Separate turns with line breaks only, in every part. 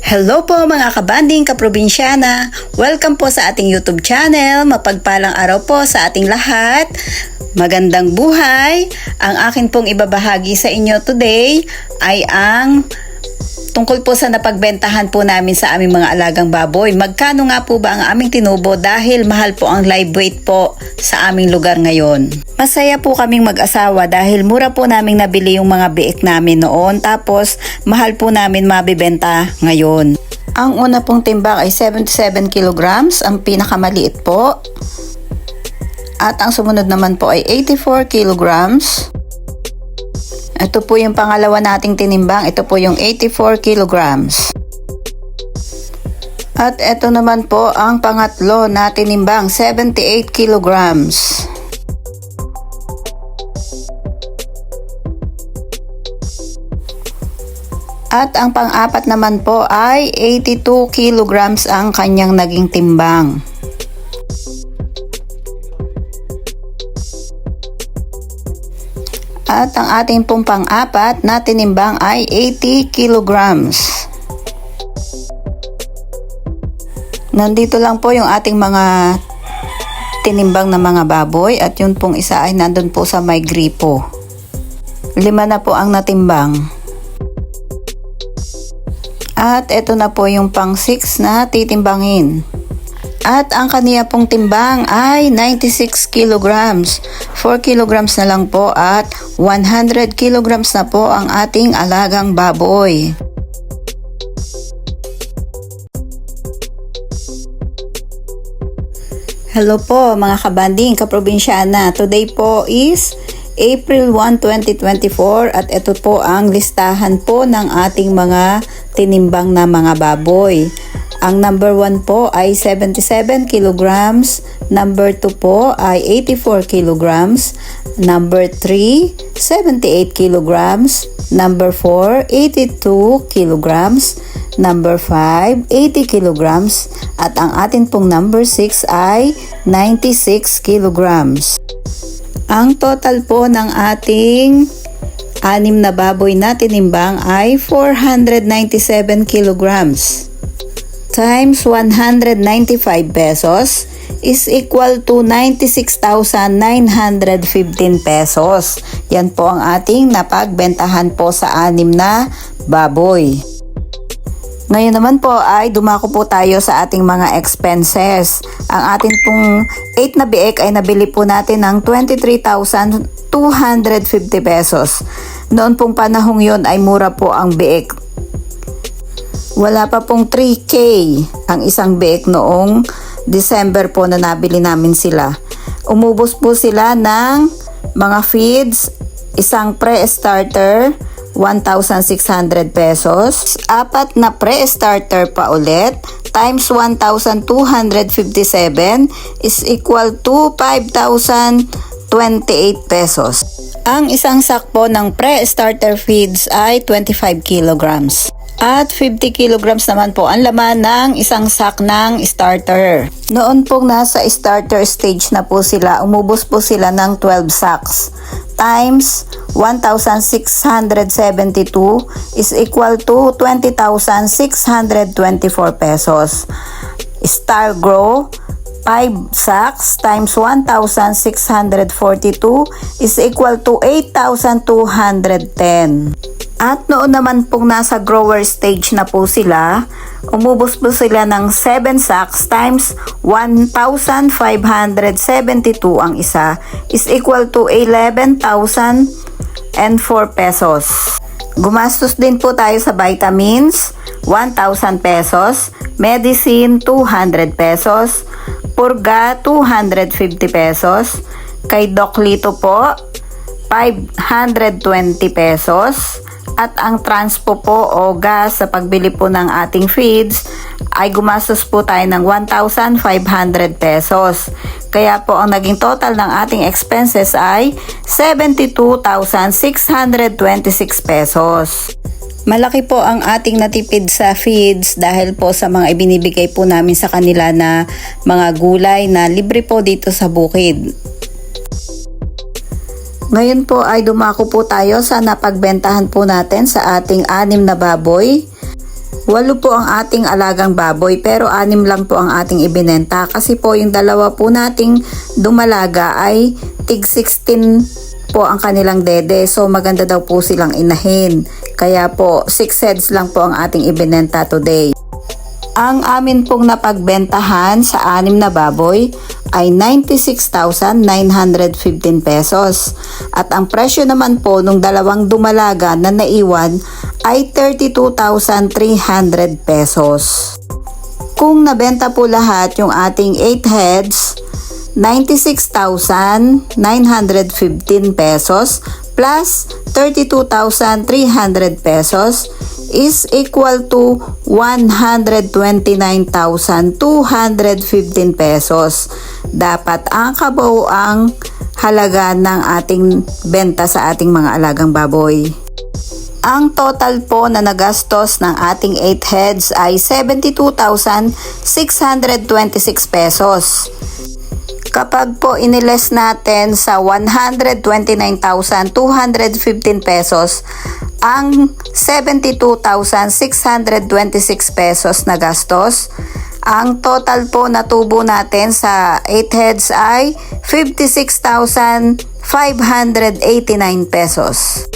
Hello po mga kabanding kaprobinsyana! Welcome po sa ating YouTube channel. Mapagpalang araw po sa ating lahat. Magandang buhay! Ang akin pong ibabahagi sa inyo today ay ang tungkol po sa napagbentahan po namin sa aming mga alagang baboy. Magkano nga po ba ang aming tinubo dahil mahal po ang live weight po sa aming lugar ngayon. Masaya po kaming mag-asawa dahil mura po namin nabili yung mga biik namin noon, tapos mahal po namin mabibenta ngayon. Ang una pong timbang ay 77 kilograms, ang pinakamaliit po. At ang sumunod naman po ay 84 kilograms. Ito po yung pangalawa nating tinimbang. Ito po yung 84 kilograms. At ito naman po ang pangatlo na tinimbang, 78 kilograms. At ang pang-apat naman po ay 82 kilograms ang kanyang naging timbang. At ang ating pong pang-apat na tinimbang ay 80 kilograms. Nandito lang po yung ating mga tinimbang na mga baboy at yun pong isa ay nandun po sa may gripo. 5 na po ang natimbang. At ito na po yung pang 6 na titimbangin. At ang kaniya pong timbang ay 96 kilograms. 4 kilograms na lang po at 100 kilograms na po ang ating alagang baboy. Hello po mga kabanding kaprobinsyana. Today po is April 1, 2024 at ito po ang listahan po ng ating mga tinimbang na mga baboy. Ang number 1 po ay 77 kilograms, number 2 po ay 84 kilograms, number 3, 78 kilograms, number 4, 82 kilograms, number 5, 80 kilograms, at ang atin pong number 6 ay 96 kilograms. Ang total po ng ating 6 na baboy na tinimbang ay 497 kilograms. Times 195 pesos is equal to 96,915 pesos. Yan po ang ating napagbentahan po sa 6 na baboy. Ngayon naman po ay dumako po tayo sa ating mga expenses. Ang ating pong 8 na biik ay nabili po natin ng 23,250 pesos. Noon pong panahong yon ay mura po ang biik. Wala pa pong 3K ang isang biik noong December po na nabili namin sila. Umubos po sila ng mga feeds, isang pre-starter, 1,600 pesos, 4 na pre-starter pa ulit, times 1,257 is equal to 5,028 pesos. Ang isang sack po ng pre-starter feeds ay 25 kilograms. At 50 kilograms naman po ang laman ng isang sack ng starter. Noon pong nasa starter stage na po sila, umubos po sila ng 12 sacks. Times 1,672 is equal to 20,624 pesos. Star Grow, 5 sacks times 1,642 is equal to 8,210. At noon naman pong nasa grower stage na po sila, umubos po sila ng 7 sacks times 1,572 ang isa is equal to 11,004 pesos. Gumastos din po tayo sa vitamins, 1,000 pesos, medicine, 200 pesos, purga, 250 pesos, kay Doc Lito po, 520 pesos, at ang transpo po o gas sa pagbili po ng ating feeds ay gumastos po tayo ng 1,500 pesos. Kaya po ang naging total ng ating expenses ay 72,626 pesos. Malaki po ang ating natipid sa feeds dahil po sa mga ibinibigay po namin sa kanila na mga gulay na libre po dito sa bukid. Ngayon po ay dumako po tayo sa napagbentahan po natin sa ating 6 na baboy. 8 po ang ating alagang baboy pero 6 lang po ang ating ibinenta kasi po yung dalawa po nating dumalaga ay tig 16 po ang kanilang dede, so maganda daw po silang inahin, kaya po 6 heads lang po ang ating ibinenta today. Ang amin pong napagbentahan sa 6 na baboy ay 96,915 pesos. At ang presyo naman po nung dalawang dumalaga na naiwan ay 32,300 pesos. Kung nabenta po lahat yung ating 8 heads, 96,915 pesos plus 32,300 pesos is equal to 129,215 pesos. Dapat ang kabuuang halaga ng ating benta sa ating mga alagang baboy. Ang total po na nagastos ng ating 8 heads ay 72,626 pesos. Kapag po iniles natin sa 129,215 pesos, ang 72,626 pesos na gastos, ang total po na tubo natin sa 8 heads ay 56,589 pesos.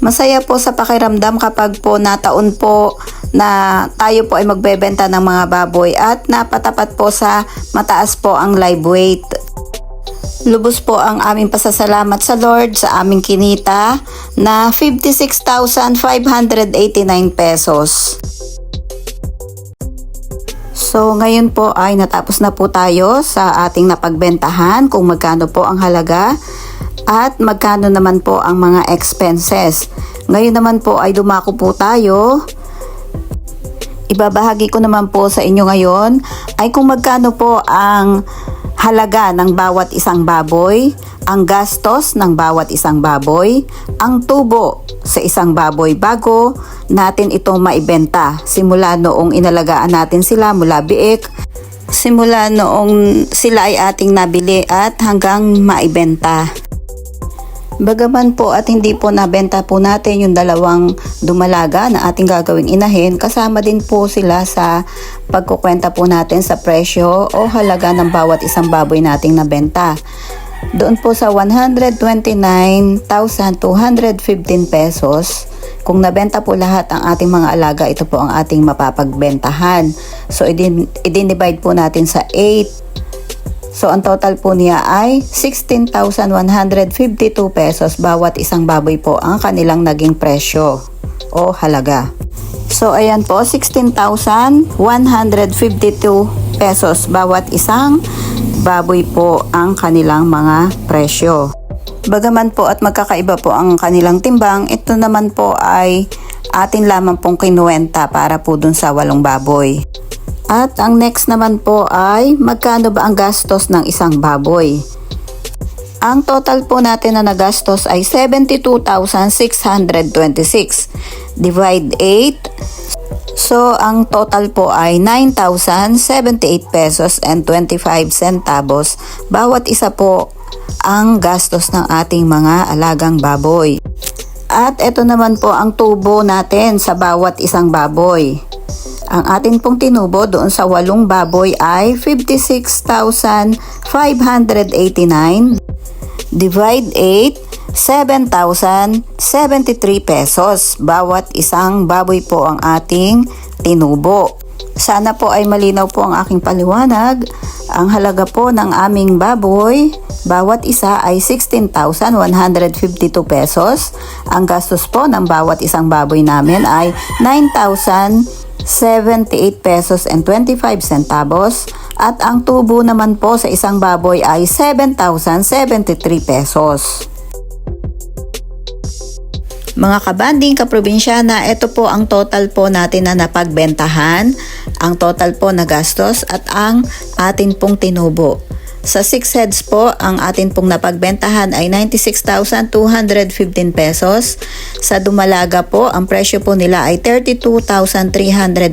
Masaya po sa pakiramdam kapag po nataon po na tayo po ay magbebenta ng mga baboy at napatapat po sa mataas po ang live weight. Lubos po ang aming pasasalamat sa Lord sa aming kinita na 56,589 pesos. So ngayon po ay natapos na po tayo sa ating napagbentahan kung magkano po ang halaga at magkano naman po ang mga expenses. Ngayon naman po ay dumako po tayo. Ibabahagi ko naman po sa inyo ngayon ay kung magkano po ang halaga ng bawat isang baboy, ang gastos ng bawat isang baboy, ang tubo sa isang baboy bago natin ito maibenta. Simula noong inalagaan natin sila mula biik, simula noong sila ay ating nabili at hanggang maibenta. Bagaman po at hindi po nabenta po natin yung dalawang dumalaga na ating gagawing inahin, kasama din po sila sa pagkukwenta po natin sa presyo o halaga ng bawat isang baboy nating nabenta. Doon po sa 129,215 pesos, kung nabenta po lahat ang ating mga alaga, ito po ang ating mapapagbentahan. So i-divide po natin sa 8. So, ang total po niya ay 16,152 pesos bawat isang baboy po ang kanilang naging presyo o halaga. So, ayan po, 16,152 pesos bawat isang baboy po ang kanilang mga presyo. Bagaman po at magkakaiba po ang kanilang timbang, ito naman po ay atin lamang pong kinuwenta para po dun sa 8 baboy. At ang next naman po ay magkano ba ang gastos ng isang baboy? Ang total po natin na nagastos ay 72,626 divide 8. So ang total po ay 9,078 pesos and 25 centavos bawat isa po ang gastos ng ating mga alagang baboy. At ito naman po ang tubo natin sa bawat isang baboy. Ang atin pong tinubo doon sa 8 baboy ay 56,589 divide 8, 7,073 pesos. Bawat isang baboy po ang ating tinubo. Sana po ay malinaw po ang aking paliwanag. Ang halaga po ng aming baboy, bawat isa ay 16,152 pesos. Ang gastos po ng bawat isang baboy namin ay 9,078 pesos and 25 centavos. At ang tubo naman po sa isang baboy ay 7,073 pesos. Mga kabanding, kaprobinsyana, ito po ang total po natin na napagbentahan, ang total po na gastos at ang atin pong tinubo. Sa 6 heads po, ang atin pong napagbentahan ay 96,215 pesos. Sa dumalaga po, ang presyo po nila ay 32,300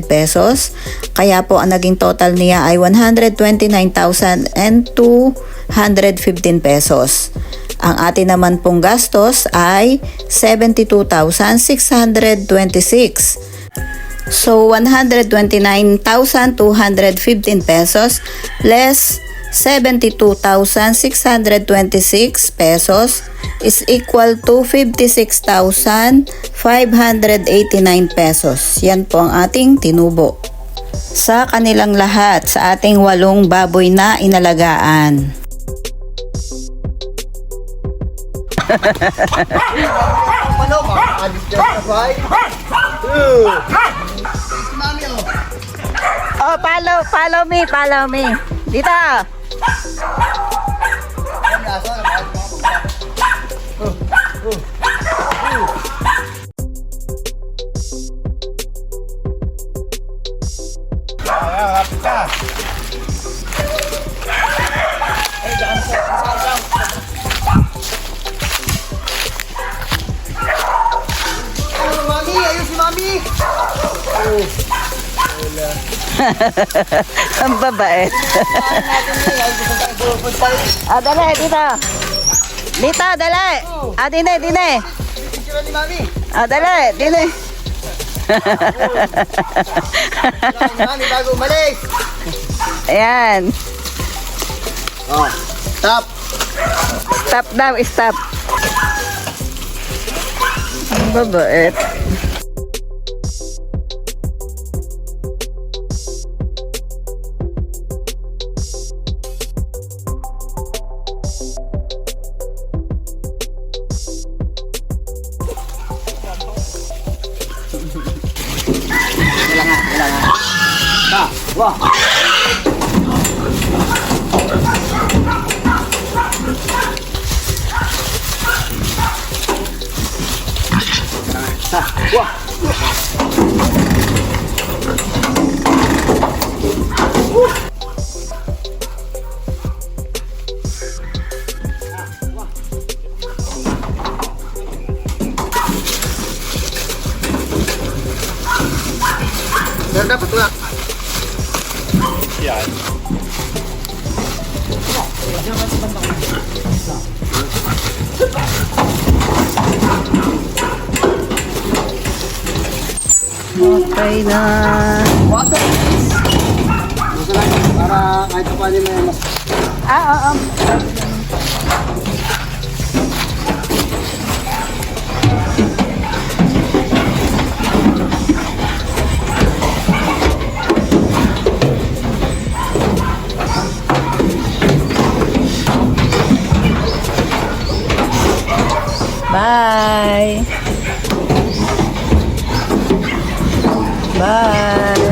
pesos. Kaya po ang naging total niya ay 129,215 pesos. Ang atin naman pong gastos ay 72,626. So 129,215 pesos less 72,626 pesos is equal to 56,589 pesos. Yan po ang ating tinubo sa kanilang lahat sa ating 8 baboy na inalagaan. Oh, follow me. Dito.
Mami, ayun si Mami.
Ang babait. Dali, dito. Dito, dali. Dine.
Picture ni Mami.
Dali, dine.
Mami, bago umalis.
Ayan.
Stop.
Stop daw, stop. Ang babait.
Wah. Wah. Dapat nga. Yan.
Okay na.
Water. Gusto lang para kahit pa paano na mas.
Oo. Bye. Bye.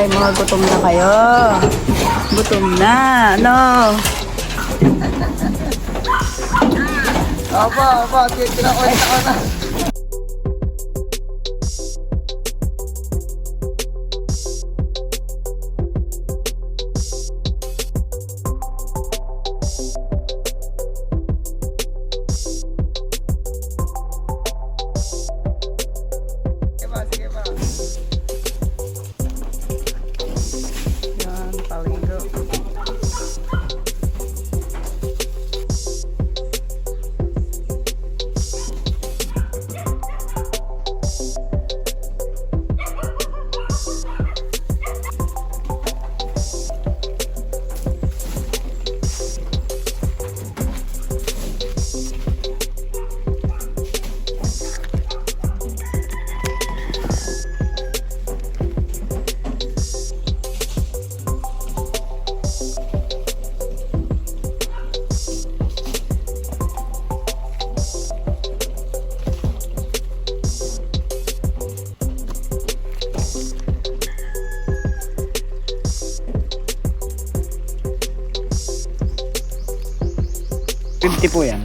Mga gutom na kayo. Gutom na. Ano?
Apa, kinakulit ako na. Sige pa.
Yan, paligo.
Po yan.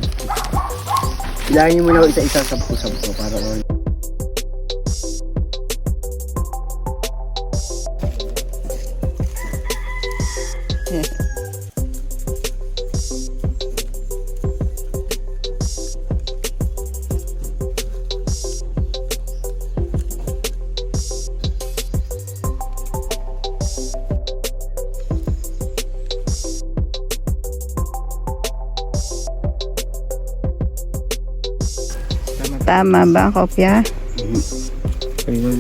Bilangin niyo muna isa-isa, 10 para
Tama ba, kopya?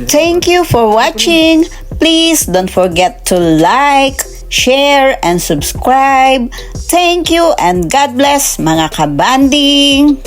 Thank you for watching. Please don't forget to like, share, and subscribe. Thank you and God bless mga kabanding!